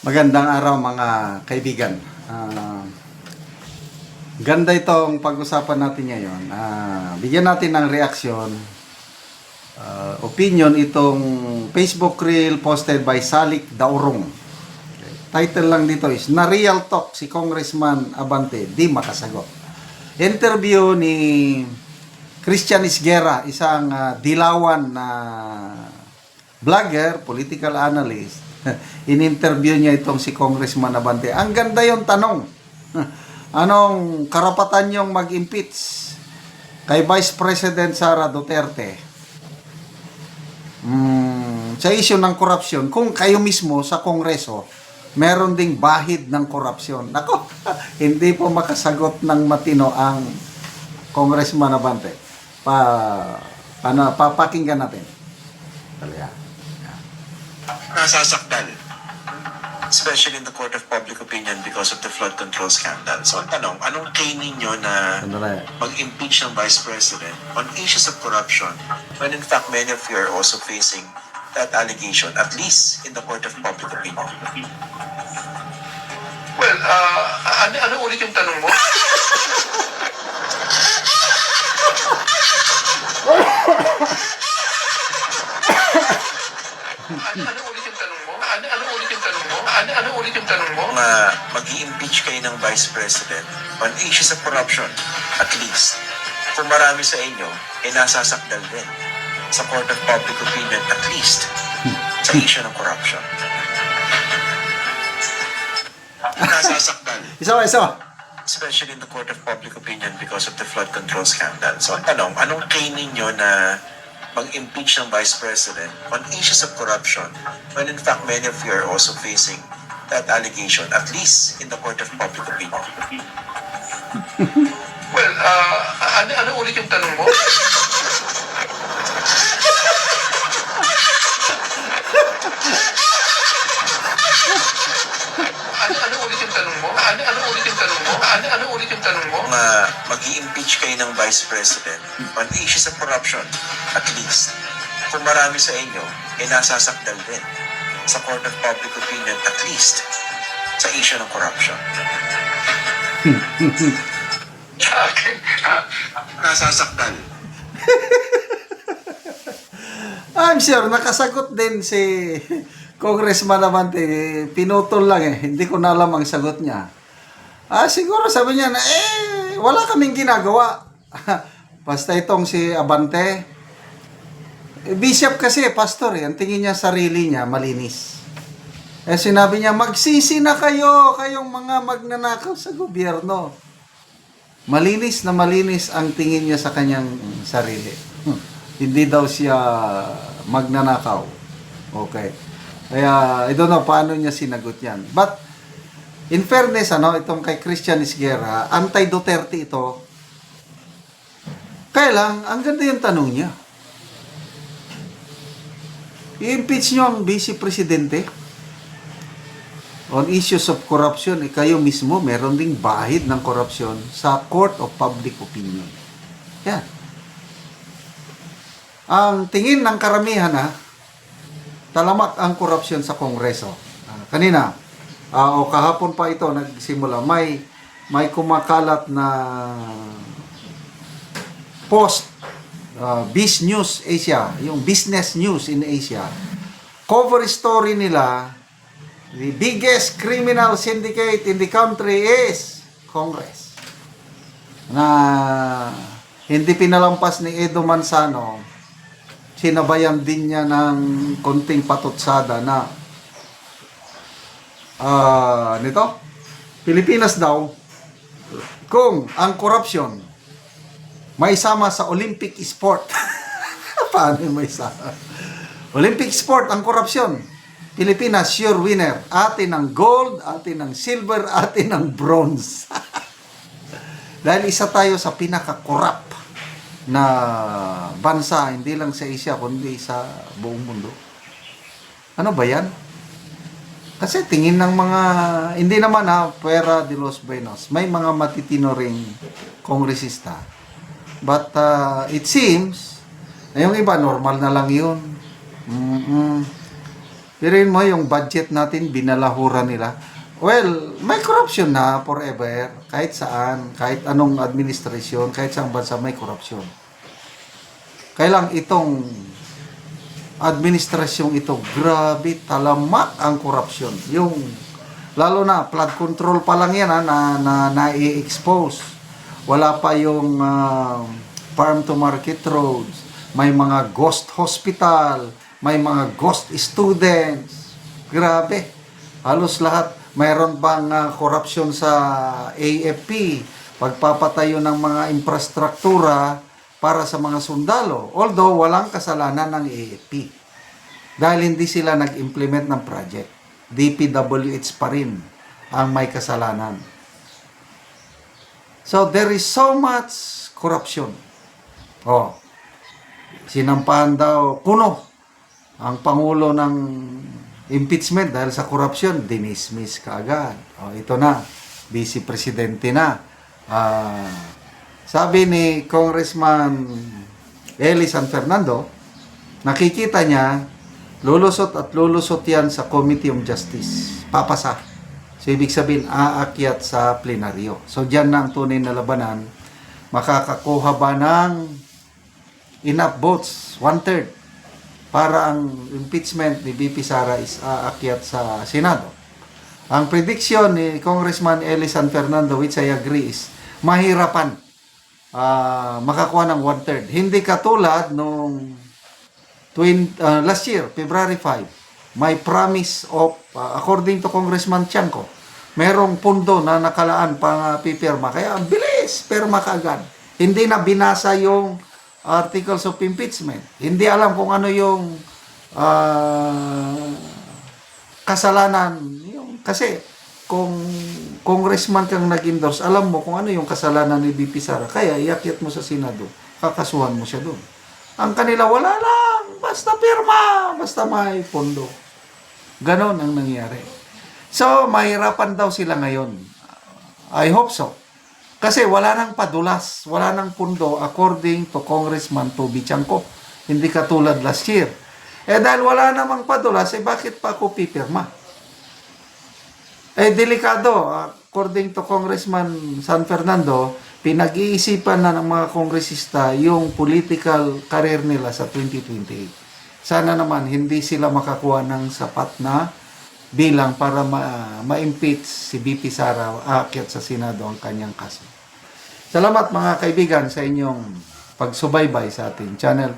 Magandang araw mga kaibigan. Ganda itong pag-usapan natin ngayon. Bigyan natin ng reaksyon, opinion itong Facebook reel posted by Salik Daurong. Title lang dito is, Na Real Talk si Congressman Abante, di makasagot. Interview ni Christian Isguera, isang dilawan na vlogger, political analyst. In-interview niya itong si Congressman Abante. Ang ganda yung tanong. Anong karapatan niyong mag-impeach kay Vice President Sara Duterte sa issue ng korupsyon kung kayo mismo sa Kongreso meron ding bahid ng korupsyon? Nako, hindi po makasagot ng matino ang Congressman Abante. Papakinggan natin. Talaga. Nasasakdal, especially in the court of public opinion because of the flood control scandal. So ang tanong, anong kay ninyo na mag-impeach ng Vice President on issues of corruption when in fact many of you are also facing that allegation, at least in the court of public opinion? Well, ano ulit yung tanong mo? Ano ulit yung tanong mo? Ano ulit yung tanong mo? Ano ulit yung tanong mo? Mag-i-impeach kayo ng Vice President on issues of corruption, at least. Kung marami sa inyo, nasasakdal din sa court of public opinion, at least, sa issue ng corruption. Nasasakdal. Isa. Especially in the court of public opinion because of the flood control scandal. So ang tanong, anong kay ninyo na mag-impeach ng Vice President on issues of corruption when in fact many of you are also facing that allegation, at least in the court of public opinion? Well, ano ulit yung tanong mo? Ano ulit yung tanong mo? Ano ulit yung tanong mo? Ano ulit yung tanong mo? Mag-i-impeach kayo ng Vice President on issues of corruption, at least. Kung marami sa inyo, nasasakdal din sa court of public opinion, at least, sa issue ng corruption. Sa akin, Nasasakdal. I'm sure nakasagot din si Congressman Abante. Pinutol lang Hindi ko na alam ang sagot niya. Siguro sabi niya na wala kaming ginagawa. Basta itong si Abante. Bishop kasi, pastor Ang tingin niya sarili niya malinis. Sinabi niya, magsisi na kayo, kayong mga magnanakaw sa gobyerno. Malinis na malinis ang tingin niya sa kanyang sarili. Hindi daw siya magnanakaw. Okay. Kaya, I don't know paano niya sinagot yan. But, in fairness, itong kay Christian Isguera, anti-Duterte ito. Kaya lang, ang ganda yung tanong niya. I-impeach nyo ang Vice Presidente on issues of corruption. Kayo mismo, meron ding bahid ng korupsyon sa Court of Public Opinion. Yan. Ang tingin ng karamihan talamak ang korupsyon sa Kongreso. Kanina, o kahapon pa ito nagsimula, may kumakalat na post, Biz News Asia, yung business news in Asia. Cover story nila, the biggest criminal syndicate in the country is Congress. Na hindi pinalampas ni Edo Manzano, sinabayan din niya ng konting patutsada na nito, Pilipinas daw, kung ang korupsyon may sama sa Olympic sport. Paano may sama? Olympic sport ang korupsyon. Pilipinas, sure winner. Atin ng gold, atin ng silver, atin ng bronze. Dahil isa tayo sa pinaka-corrupt na bansa, hindi lang sa Asia, kundi sa buong mundo. Ano ba yan? Kasi tingin ng mga, hindi naman pera de los buenos. May mga matitino ring kongresista. But it seems na yung iba, normal na lang yun. Biruin mo yung budget natin, binalahura nila. Well, may corruption na forever. Kahit saan, kahit anong administrasyon, kahit saang bansa may corruption. Kailang itong administrasyong ito, grabe, talamak ang corruption. Yung, lalo na, flood control pa lang yan na-expose. Wala pa yung farm to market roads. May mga ghost hospital, may mga ghost students. Grabe. Halos lahat. Mayroon bang corruption sa AFP, pagpapatayo ng mga infrastruktura para sa mga sundalo. Although, walang kasalanan ng AFP. Dahil hindi sila nag-implement ng project. DPWH pa rin ang may kasalanan. So, there is so much corruption. Oh, sinampahan daw, puno ang Pangulo ng impeachment dahil sa corruption, dinismiss kaagad. O, ito na, Vice Presidente na. Sabi ni Congressman Eli San Fernando, nakikita niya, lulusot at lulusot yan sa Committee on Justice. Papasa. So, ibig sabihin, aakyat sa plenaryo. So, dyan na ang tunay na labanan. Makakakuha ba ng enough votes, 1/3, para ang impeachment ni VP Sara is aakyat sa Senado. Ang prediction ni Congressman Eli San Fernando, which I agree, is mahirapan makakuha ng 1/3. Hindi katulad nung last year, February 5, may promise of, according to Congressman Tiangco, merong pundo na nakalaan pang pipirma. Kaya ang bilis, pirma kaagad. Hindi na binasa yung articles of impeachment. Hindi alam kung ano yung kasalanan. Kasi kung congressman kang nag-endorse, alam mo kung ano yung kasalanan ni VP Sara. Kaya iakyat mo sa Senado, kakasuhan mo siya doon. Ang kanila, wala lang. Basta pirma. Basta may pondo. Ganon ang nangyari. So, mahirapan daw sila ngayon. I hope so. Kasi wala nang padulas, wala nang pundo according to Congressman Toby Tiangco. Hindi katulad last year. Dahil wala namang padulas, bakit pa ako pipirma? Delikado. According to Congressman San Fernando, pinag-iisipan na ng mga kongresista yung political career nila sa 2028. Sana naman hindi sila makakuha ng sapat na bilang para ma-impeach si VP Sara, aakyat sa Senado ang kanyang kaso. Salamat mga kaibigan sa inyong pagsubaybay sa ating channel.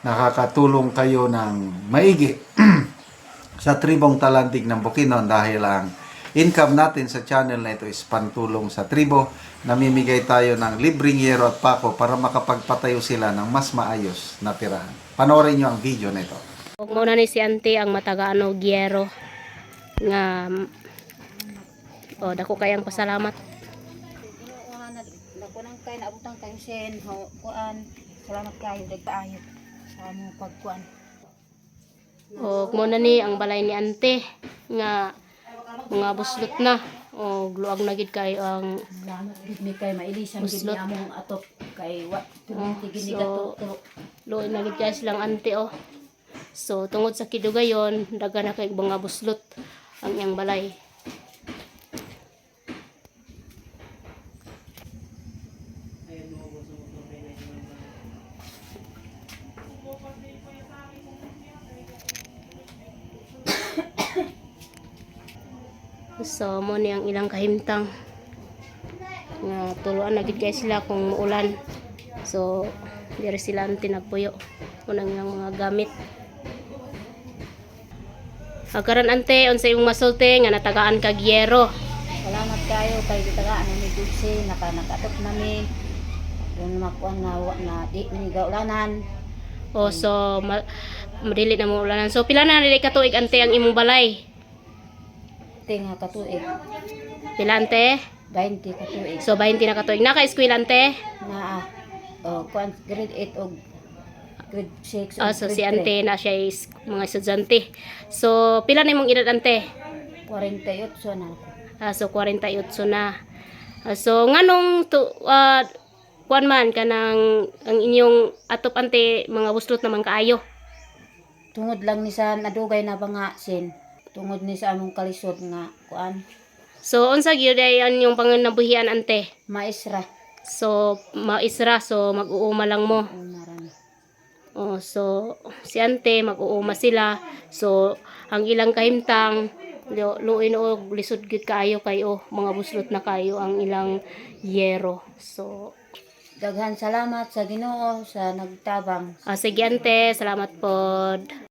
Nakakatulong kayo ng maigi sa tribong Talantig ng Bukidnon dahil ang income natin sa channel na ito is pantulong sa tribo. Namimigay tayo ng libreng yero at pako para makapagpatayo sila ng mas maayos na tirahan. Panoorin nyo ang video na ito. Huwag muna ni si Auntie ang matagaano gyero nga dako kayang pasalamat. Dako nang kay naabutang kay sen kuan. Salamat kayo dagpaayo sa among pagkuan. Huwag muna ni ang balay ni Auntie nga mga buslot na luag na gid kayo ang Salamat gid mi kay mailisan gid Buslot. ni among atop kay wa tigid ni so, gato. luoy na gid kayo silang Auntie So tungod sa kidugayon daga na kay mga buslot ang iyang balay. So mo ni ang ilang kahimtang nga tuluan na gid kay sila kung muulan. So diri sila Auntie nagpuyo unang ilang mga gamit. Karon Auntie unsa imong masulti nga natagaan kag yero? Salamat kayo kay gitagaan ni Dulce nakatop nami. Yung makuan na di ni gaulanan. So madili na mo ulanan. So pila na dili ka tuig Auntie ang imong balay? Tinga katuig. Pila Auntie? 20 katuig. So 20 na ka tuig. Naka-eskwela Auntie? Na kuan grade 8 og grade 6. So si Auntie na siya is mga estudyante. So pila na imong edad Auntie? 48 na ako. So 48 na. So nganong kuan man kanang ang inyong atop Auntie mga buslot naman kaayo. tungod lang ni sa nadugay na bangasin. Tungod ni sa among kalisod nga kuan So unsa gyud ay yung panganabuhian ante? maestra. So maisra so mag-uuma lang mo. Marami. Oh, so si ante mag-uuma sila. So ang ilang kahimtang luin og lisod gyud kaayo kayo mga buslot na kayo ang ilang yero. So Daghan salamat sa Ginoo sa nagtabang. sige ante, salamat pod.